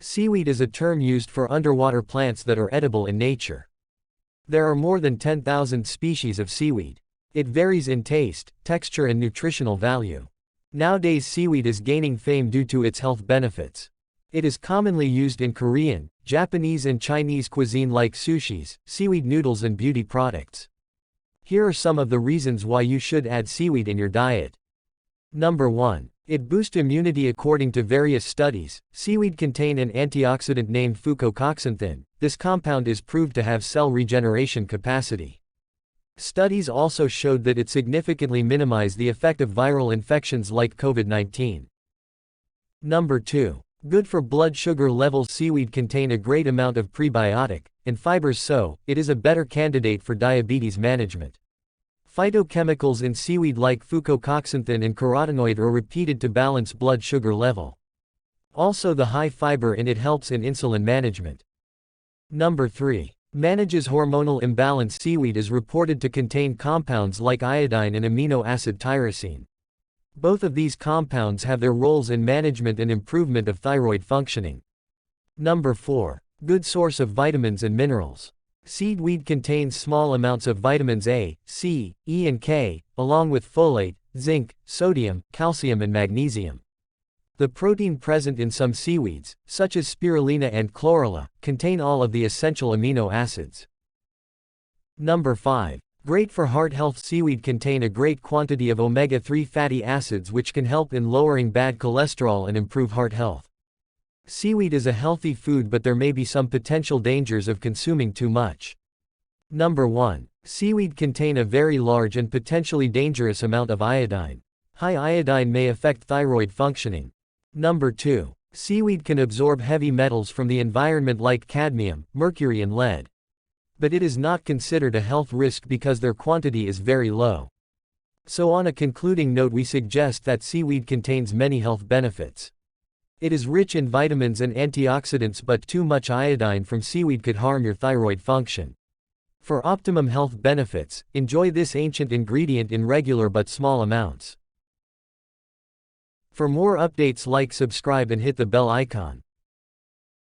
Seaweed is a term used for underwater plants that are edible in nature. There are more than 10,000 species of seaweed. It varies in taste, texture and nutritional value. Nowadays seaweed is gaining fame due to its health benefits. It is commonly used in Korean, Japanese and Chinese cuisine like sushis, seaweed noodles and beauty products. Here are some of the reasons why you should add seaweed in your diet. Number 1. It boosts immunity. According to various studies, seaweed contain an antioxidant named fucocoxanthin. This compound is proved to have cell regeneration capacity. Studies also showed that it significantly minimized the effect of viral infections like COVID-19. Number 2. Good for blood sugar levels. Seaweed contain a great amount of prebiotic and fibers, so it is a better candidate for diabetes management. Phytochemicals in seaweed like fucocoxanthin and carotenoid are repeated to balance blood sugar level. Also, the high fiber in it helps in insulin management. Number 3. Manages hormonal imbalance. Seaweed is reported to contain compounds like iodine and amino acid tyrosine. Both of these compounds have their roles in management and improvement of thyroid functioning. Number 4. Good source of vitamins and minerals. Seaweed contains small amounts of vitamins A, C, E and K, along with folate, zinc, sodium, calcium and magnesium. The protein present in some seaweeds, such as spirulina and chlorella, contain all of the essential amino acids. Number 5. Great for heart health. Seaweed contain a great quantity of omega-3 fatty acids which can help in lowering bad cholesterol and improve heart health. Seaweed is a healthy food, but there may be some potential dangers of consuming too much. Number 1. Seaweed contain a very large and potentially dangerous amount of iodine. High iodine may affect thyroid functioning. Number 2. Seaweed can absorb heavy metals from the environment like cadmium, mercury and lead. But it is not considered a health risk because their quantity is very low. So on a concluding note, we suggest that seaweed contains many health benefits. It is rich in vitamins and antioxidants, but too much iodine from seaweed could harm your thyroid function. For optimum health benefits, enjoy this ancient ingredient in regular but small amounts. For more updates, like, subscribe and hit the bell icon.